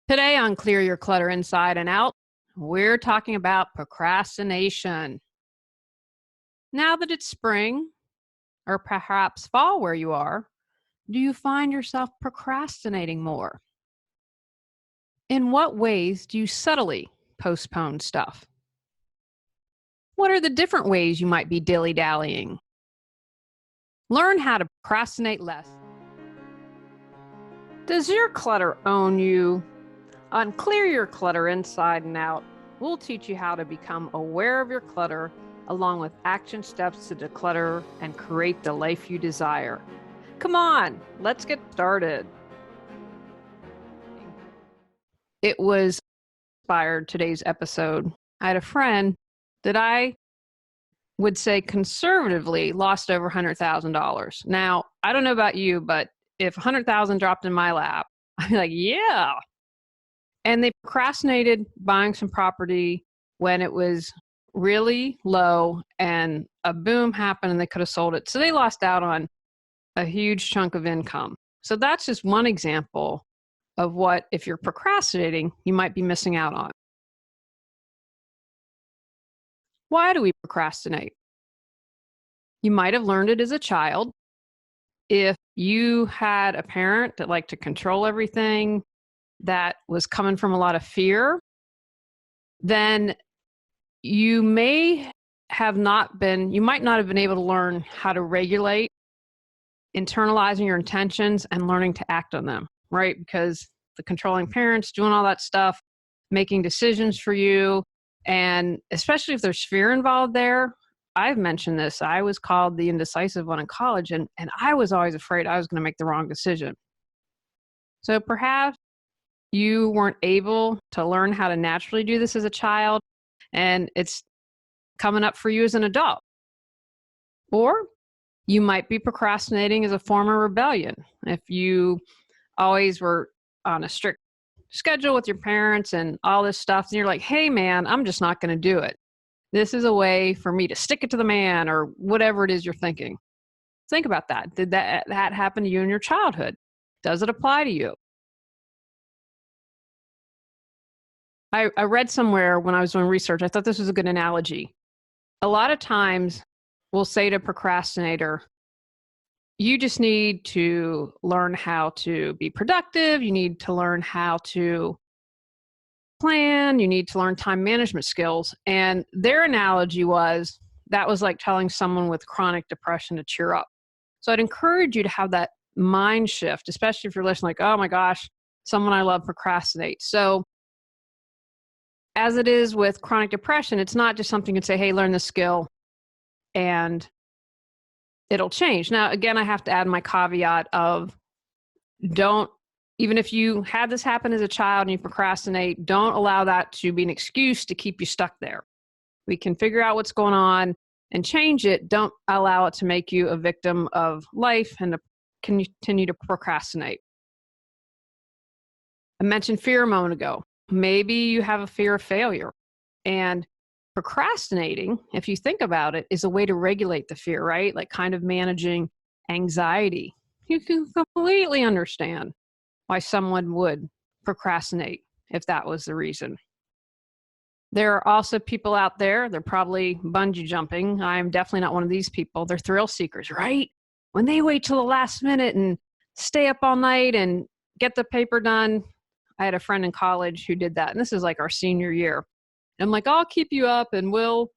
Today on Clear Your Clutter Inside and Out, we're talking about procrastination. Now that it's spring, or perhaps fall where you are, do you find yourself procrastinating more? In what ways do you subtly postpone stuff? What are the different ways you might be dilly-dallying? Learn how to procrastinate less. Does your clutter own you? On Clear Your Clutter Inside and Out, we'll teach you how to become aware of your clutter along with action steps to declutter and create the life you desire. Come on, let's get started. It was inspired today's episode. I had a friend that I would say conservatively lost over $100,000. Now, I don't know about you, but if $100,000 dropped in my lap, I'd be like, yeah. And they procrastinated buying some property when it was really low and a boom happened and they could have sold it. So they lost out on a huge chunk of income. So that's just one example of what, if you're procrastinating, you might be missing out on. Why do we procrastinate? You might have learned it as a child. If you had a parent that liked to control everything, that was coming from a lot of fear, then you might not have been able to learn how to regulate, internalizing your intentions and learning to act on them, right? Because the controlling parents doing all that stuff, making decisions for you, and especially if there's fear involved there. I've mentioned this. I was called the indecisive one in college, and I was always afraid I was going to make the wrong decision. So perhaps you weren't able to learn how to naturally do this as a child, and it's coming up for you as an adult. Or you might be procrastinating as a form of rebellion. If you always were on a strict schedule with your parents and all this stuff, and you're like, hey man, I'm just not going to do it. This is a way for me to stick it to the man, or whatever it is you're thinking. Think about that. Did that happen to you in your childhood? Does it apply to you? I read somewhere when I was doing research, I thought this was a good analogy. A lot of times we'll say to a procrastinator, you just need to learn how to be productive. You need to learn how to plan. You need to learn time management skills. And their analogy was that was like telling someone with chronic depression to cheer up. So I'd encourage you to have that mind shift, especially if you're listening like, oh my gosh, someone I love procrastinates. So as it is with chronic depression, it's not just something you can say, hey, learn this skill and it'll change. Now, again, I have to add my caveat of even if you had this happen as a child and you procrastinate, don't allow that to be an excuse to keep you stuck there. We can figure out what's going on and change it. Don't allow it to make you a victim of life and to continue to procrastinate. I mentioned fear a moment ago. Maybe you have a fear of failure, and procrastinating, if you think about it, is a way to regulate the fear, right? Like kind of managing anxiety. You can completely understand why someone would procrastinate if that was the reason. There are also people out there, they're probably bungee jumping. I'm definitely not one of these people. They're thrill seekers, right? When they wait till the last minute and stay up all night and get the paper done. I had a friend in college who did that, and this is like our senior year. I'm like, I'll keep you up and we'll,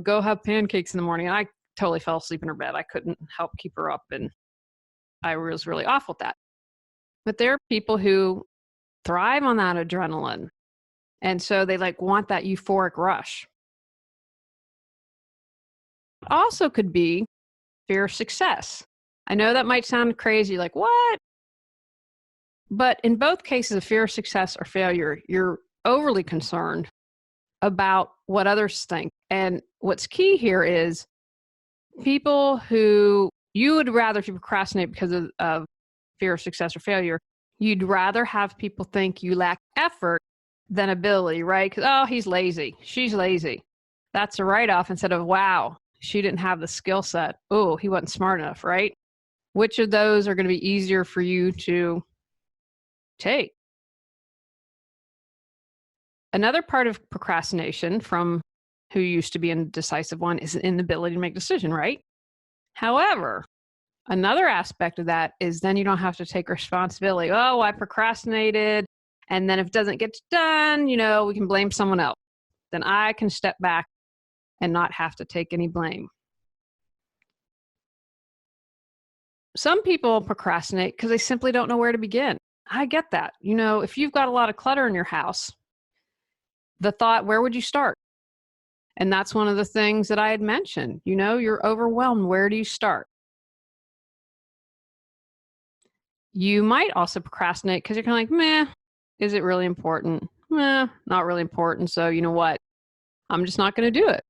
go have pancakes in the morning. And I totally fell asleep in her bed. I couldn't help keep her up, and I was really awful at that. But there are people who thrive on that adrenaline. And so they want that euphoric rush. Also could be fear of success. I know that might sound crazy, like what? But in both cases of fear of success or failure, you're overly concerned about what others think. And what's key here is people who you would rather, if you procrastinate because of fear of success or failure, you'd rather have people think you lack effort than ability, right? Because, oh, he's lazy. She's lazy. That's a write-off instead of, wow, she didn't have the skill set. Oh, he wasn't smart enough, right? Which of those are going to be easier for you to take? Another part of procrastination from who used to be a decisive one is an inability to make a decision, right? However, another aspect of that is then you don't have to take responsibility. Oh, I procrastinated. And then if it doesn't get done, we can blame someone else. Then I can step back and not have to take any blame. Some people procrastinate because they simply don't know where to begin. I get that. If you've got a lot of clutter in your house, the thought, where would you start? And that's one of the things that I had mentioned. You're overwhelmed. Where do you start? You might also procrastinate because you're kind of like, meh, is it really important? Meh, not really important. So you know what? I'm just not going to do it.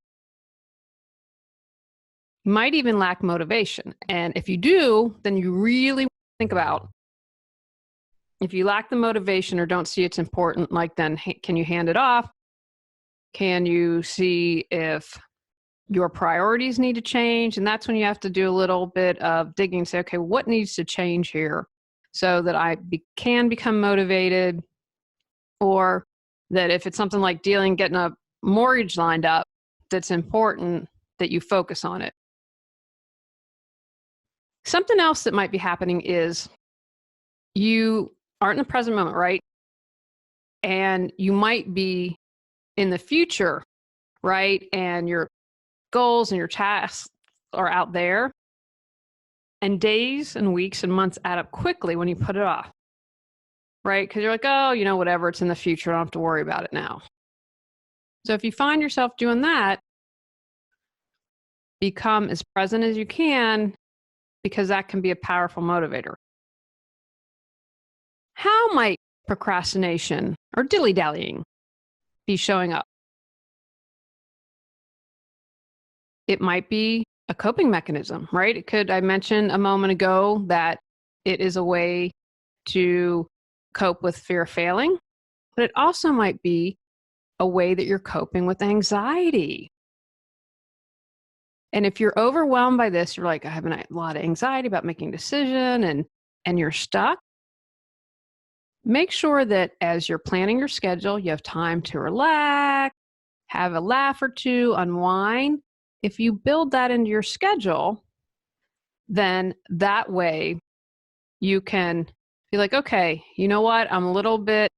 You might even lack motivation. And if you do, then you really think about if you lack the motivation or don't see it's important, like then can you hand it off? Can you see if your priorities need to change? And that's when you have to do a little bit of digging and say, okay, what needs to change here so that I can become motivated? Or that if it's something like getting a mortgage lined up, that's important that you focus on it. Something else that might be happening is you aren't in the present moment, right? And you might be in the future, right? And your goals and your tasks are out there. And days and weeks and months add up quickly when you put it off, right? Because you're like, oh, whatever, it's in the future. I don't have to worry about it now. So if you find yourself doing that, become as present as you can, because that can be a powerful motivator. How might procrastination or dillydallying be showing up? It might be a coping mechanism, right? I mentioned a moment ago that it is a way to cope with fear of failing, but it also might be a way that you're coping with anxiety. And if you're overwhelmed by this, you're like, I have a lot of anxiety about making a decision and you're stuck. Make sure that as you're planning your schedule, you have time to relax, have a laugh or two, unwind. If you build that into your schedule, then that way you can be like, okay, you know what? Have a little bit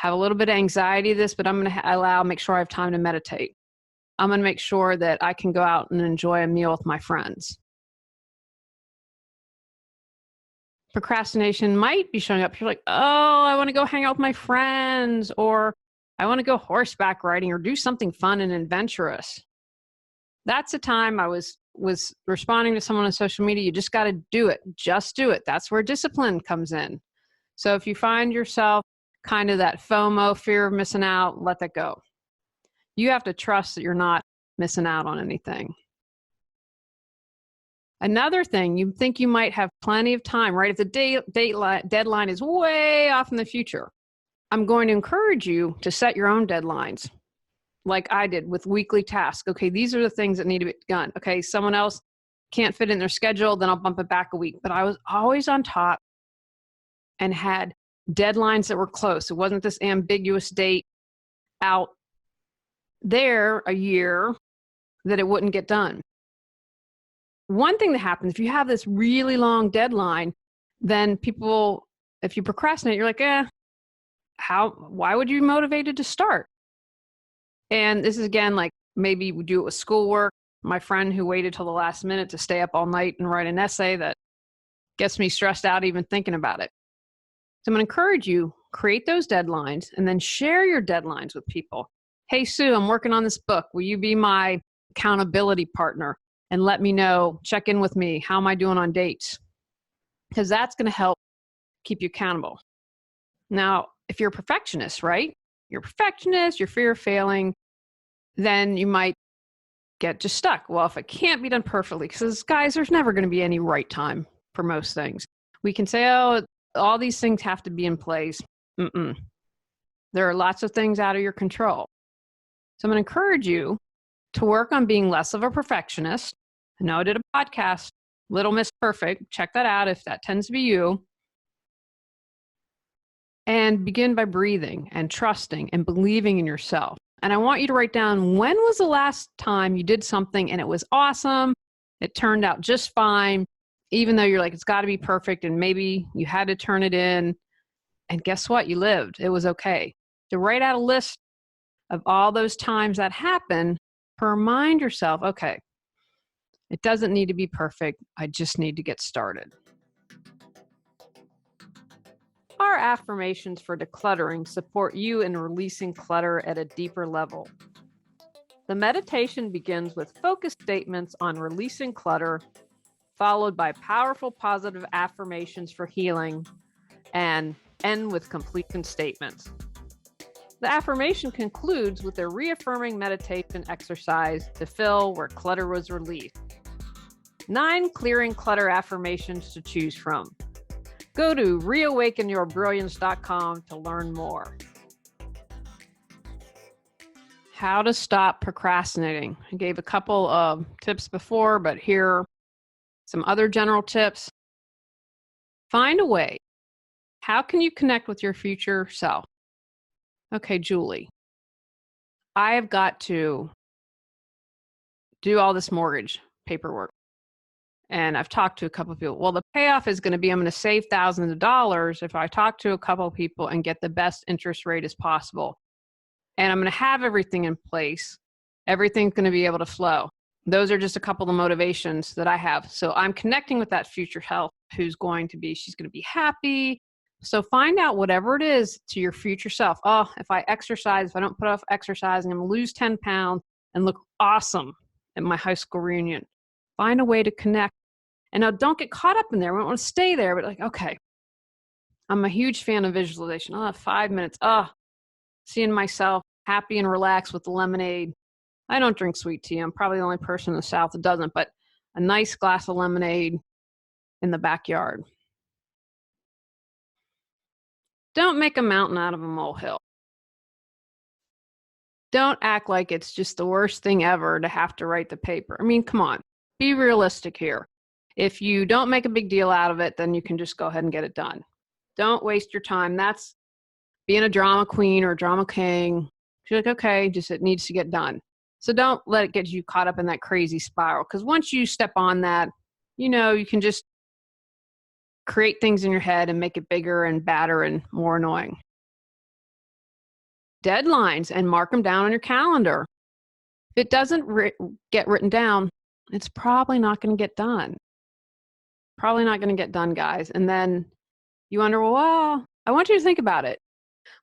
of anxiety of this, but I'm going to make sure I have time to meditate. I'm going to make sure that I can go out and enjoy a meal with my friends. Procrastination might be showing up. You're like, oh, I want to go hang out with my friends, or I want to go horseback riding or do something fun and adventurous. That's a time I was responding to someone on social media. You just got to do it. Just do it. That's where discipline comes in. So if you find yourself kind of that FOMO, fear of missing out, let that go. You have to trust that you're not missing out on anything. Another thing, you think you might have plenty of time, right? If the deadline is way off in the future, I'm going to encourage you to set your own deadlines, like I did with weekly tasks. Okay, these are the things that need to be done. Okay, someone else can't fit in their schedule, then I'll bump it back a week. But I was always on top and had deadlines that were close. It wasn't this ambiguous date out there a year that it wouldn't get done. One thing that happens, if you have this really long deadline, then people, if you procrastinate, you're like, why would you be motivated to start? And this is again, like maybe we do it with schoolwork. My friend who waited till the last minute to stay up all night and write an essay that gets me stressed out even thinking about it. So I'm going to encourage you, create those deadlines and then share your deadlines with people. Hey, Sue, I'm working on this book. Will you be my accountability partner? And let me know, check in with me. How am I doing on dates? Because that's going to help keep you accountable. Now, if you're a perfectionist, right? You're a perfectionist, you're fear of failing, then you might get just stuck. Well, if it can't be done perfectly, because guys, there's never going to be any right time for most things. We can say, oh, all these things have to be in place. There are lots of things out of your control. So I'm going to encourage you to work on being less of a perfectionist. I know I did a podcast, Little Miss Perfect. Check that out if that tends to be you. And begin by breathing and trusting and believing in yourself. And I want you to write down, when was the last time you did something and it was awesome? It turned out just fine, even though you're like, it's got to be perfect. And maybe you had to turn it in. And guess what? You lived. It was okay. To write out a list of all those times that happened, to remind yourself, okay, it doesn't need to be perfect. I just need to get started. Our affirmations for decluttering support you in releasing clutter at a deeper level. The meditation begins with focused statements on releasing clutter, followed by powerful positive affirmations for healing, and end with completion statements. The affirmation concludes with a reaffirming meditation exercise to fill where clutter was released. 9 clearing clutter affirmations to choose from. Go to reawakenyourbrilliance.com to learn more. How to stop procrastinating. I gave a couple of tips before, but here are some other general tips. Find a way. How can you connect with your future self? Okay, Julie, I have got to do all this mortgage paperwork. And I've talked to a couple of people. Well, the payoff is going to be, I'm going to save thousands of dollars if I talk to a couple of people and get the best interest rate as possible. And I'm going to have everything in place. Everything's going to be able to flow. Those are just a couple of motivations that I have. So I'm connecting with that future self she's going to be happy. So find out whatever it is to your future self. Oh, if I exercise, if I don't put off exercising, I'm going to lose 10 pounds and look awesome at my high school reunion. Find a way to connect. And now don't get caught up in there. We don't want to stay there, but like, okay, I'm a huge fan of visualization. 5 minutes. Seeing myself happy and relaxed with the lemonade. I don't drink sweet tea. I'm probably the only person in the South that doesn't, but a nice glass of lemonade in the backyard. Don't make a mountain out of a molehill. Don't act like it's just the worst thing ever to have to write the paper. I mean, come on. Be realistic here. If you don't make a big deal out of it, then you can just go ahead and get it done. Don't waste your time. That's being a drama queen or a drama king. You're like, okay, just it needs to get done. So don't let it get you caught up in that crazy spiral. Because once you step on that, you can just create things in your head and make it bigger and badder and more annoying. Deadlines, and mark them down on your calendar. If it doesn't get written down, it's probably not going to get done. Probably not going to get done, guys. And then you wonder, well, I want you to think about it.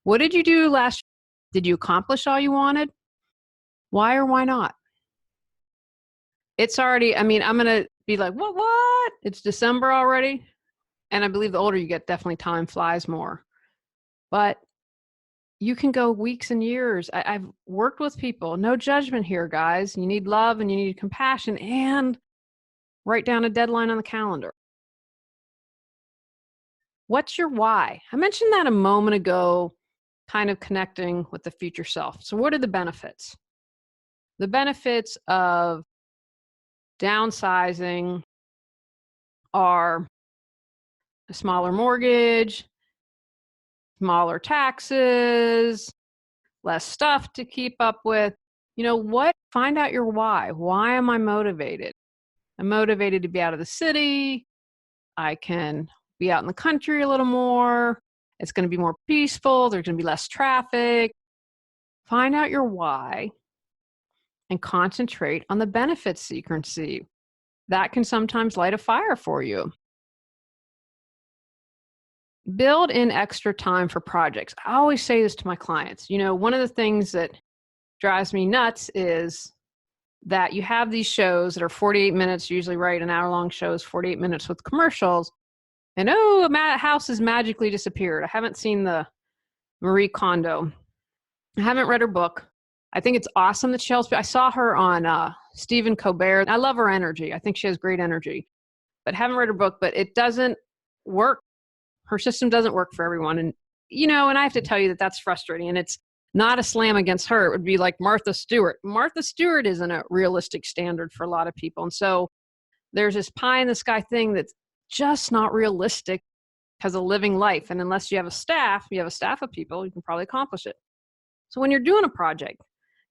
What did you do last year? Did you accomplish all you wanted? Why or why not? It's already, I'm going to be like, what? It's December already. And I believe the older you get, definitely time flies more. But you can go weeks and years. I've worked with people. No judgment here, guys. You need love and you need compassion, and write down a deadline on the calendar. What's your why? I mentioned that a moment ago, kind of connecting with the future self. So what are the benefits? The benefits of downsizing are a smaller mortgage, smaller taxes, less stuff to keep up with. Find out your why. Why am I motivated? I'm motivated to be out of the city. I can be out in the country a little more. It's going to be more peaceful. There's going to be less traffic. Find out your why and concentrate on the benefits that you can see. That can sometimes light a fire for you. Build in extra time for projects. I always say this to my clients. One of the things that drives me nuts is that you have these shows that are 48 minutes, usually, right? An hour-long shows, 48 minutes with commercials. And a house has magically disappeared. I haven't seen the Marie Kondo. I haven't read her book. I think it's awesome that she helps. I saw her on Stephen Colbert. I love her energy. I think she has great energy. But haven't read her book, but it doesn't work. Her system doesn't work for everyone. And, and I have to tell you that that's frustrating. And it's not a slam against her. It would be like Martha Stewart. Martha Stewart isn't a realistic standard for a lot of people. And so there's this pie in the sky thing that's just not realistic because of living life. And unless you have a staff of people, you can probably accomplish it. So when you're doing a project,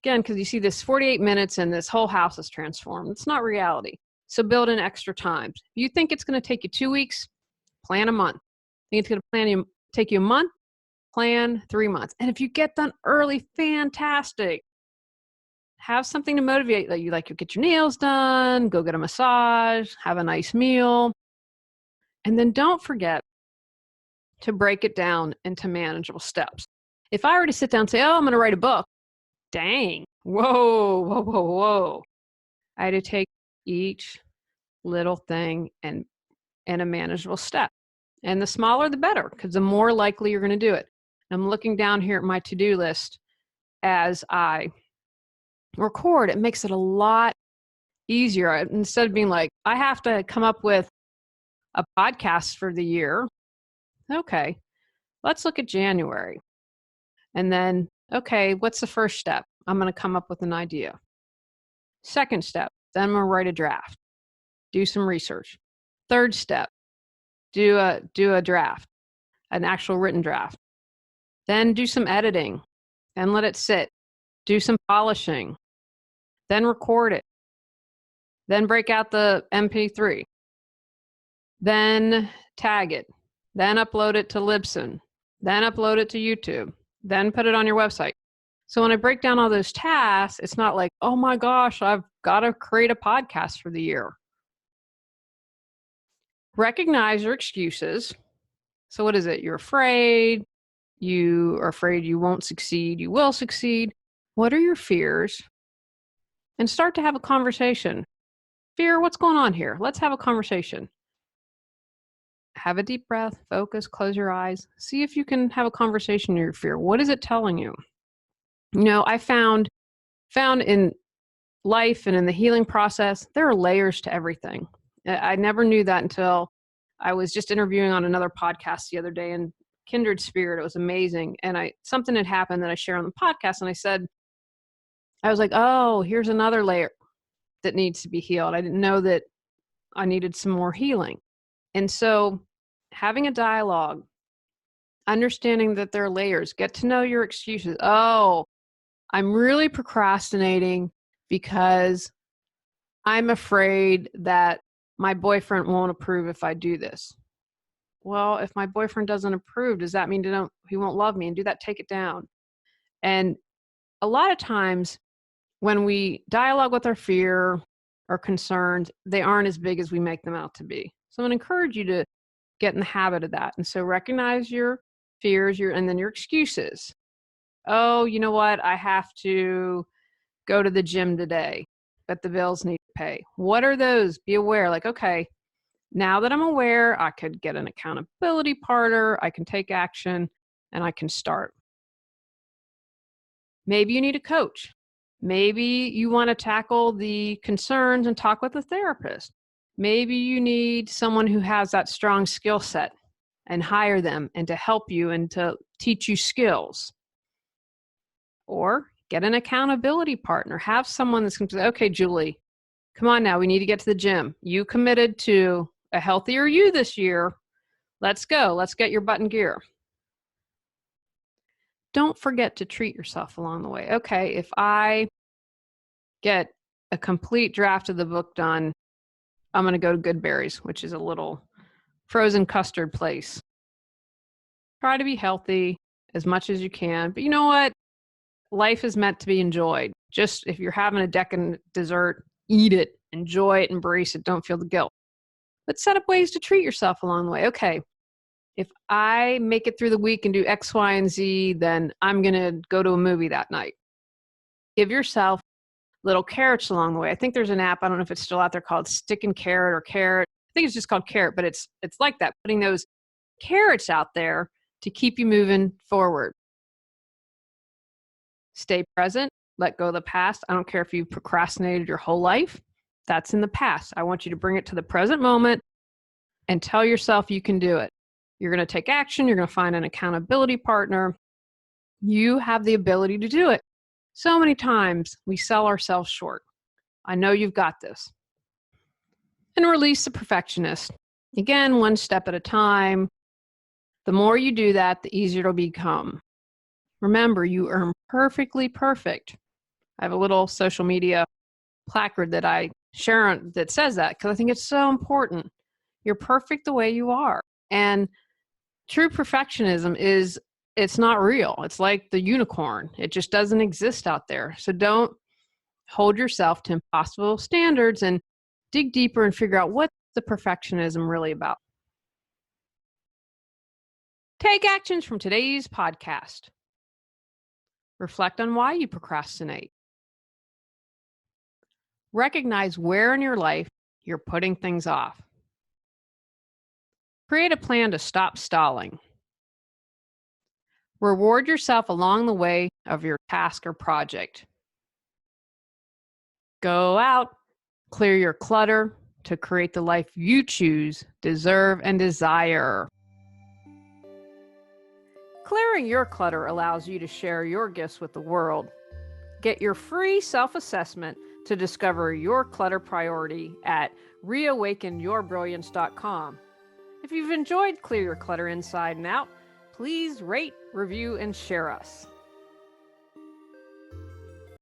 again, because you see this 48 minutes and this whole house is transformed, it's not reality. So build in extra time. If you think it's going to take you 2 weeks, plan a month. Think it's going to take you a month, plan 3 months. And if you get done early, fantastic. Have something to motivate you. Like you get your nails done, go get a massage, have a nice meal. And then don't forget to break it down into manageable steps. If I were to sit down and say, oh, I'm going to write a book, dang, whoa. I had to take each little thing and a manageable step. And the smaller, the better, because the more likely you're going to do it. I'm looking down here at my to-do list as I record. It makes it a lot easier. Instead of being like, I have to come up with a podcast for the year. Okay, let's look at January. And then, okay, what's the first step? I'm going to come up with an idea. Second step, then I'm going to write a draft. Do some research. Third step, do a draft, an actual written draft. Then do some editing. Then let it sit. Do some polishing. Then record it. Then break out the MP3. Then tag it. Then upload it to Libsyn. Then upload it to YouTube. Then put it on your website. So when I break down all those tasks, it's not like, oh my gosh, I've got to create a podcast for the year. Recognize your excuses. So what is it? You're afraid. You are afraid you won't succeed. You will succeed. What are your fears? And start to have a conversation. Fear, what's going on here? Let's have a conversation. Have a deep breath, focus, close your eyes. See if you can have a conversation with your fear. What is it telling you? You know, I found in life and in the healing process, there are layers to everything. I never knew that until I was just interviewing on another podcast the other day, and kindred spirit, it was amazing. And something had happened that I share on the podcast, and I was like, oh, here's another layer that needs to be healed. I didn't know that I needed some more healing. And so having a dialogue, understanding that there are layers, get to know your excuses. Oh, I'm really procrastinating because I'm afraid that my boyfriend won't approve if I do this. Well, if my boyfriend doesn't approve, does that mean he won't love me? And do that, take it down. And a lot of times when we dialogue with our fear or concerns, they aren't as big as we make them out to be. So I'm going to encourage you to get in the habit of that. And so recognize your fears, and then your excuses. Oh, you know what? I have to go to the gym today, but the bills need to pay. What are those? Be aware. Like, okay, now that I'm aware, I could get an accountability partner, I can take action, and I can start. Maybe you need a coach. Maybe you want to tackle the concerns and talk with a therapist. Maybe you need someone who has that strong skill set and hire them and to help you and to teach you skills. Or get an accountability partner. Have someone that's going to say, okay, Julie, come on now, we need to get to the gym. You committed to a healthier you this year. Let's go. Let's get your butt in gear. Don't forget to treat yourself along the way. Okay, if I get a complete draft of the book done, I'm going to go to Goodberries, which is a little frozen custard place. Try to be healthy as much as you can. But you know what? Life is meant to be enjoyed. Just if you're having a decadent dessert, eat it, enjoy it, embrace it. Don't feel the guilt. But set up ways to treat yourself along the way. Okay, if I make it through the week and do X, Y, and Z, then I'm going to go to a movie that night. Give yourself little carrots along the way. I think there's an app, I don't know if it's still out there, called Stick and Carrot or Carrot. I think it's just called Carrot, but it's like that, putting those carrots out there to keep you moving forward. Stay present. Let go of the past. I don't care if you procrastinated your whole life. That's in the past. I want you to bring it to the present moment and tell yourself you can do it. You're going to take action. You're going to find an accountability partner. You have the ability to do it. So many times we sell ourselves short. I know you've got this. And release the perfectionist. Again, one step at a time. The more you do that, the easier it'll become. Remember, you are perfectly perfect. I have a little social media placard that I share that says that because I think it's so important. You're perfect the way you are. And true perfectionism it's not real. It's like the unicorn. It just doesn't exist out there. So don't hold yourself to impossible standards and dig deeper and figure out what's the perfectionism really about. Take actions from today's podcast. Reflect on why you procrastinate. Recognize where in your life you're putting things off. Create a plan to stop stalling. Reward yourself along the way of your task or project. Go out, clear your clutter to create the life you choose, deserve, and desire. Clearing your clutter allows you to share your gifts with the world. Get your free self-assessment to discover your clutter priority at reawakenyourbrilliance.com. If you've enjoyed Clear Your Clutter Inside and Out, please rate, review, and share us.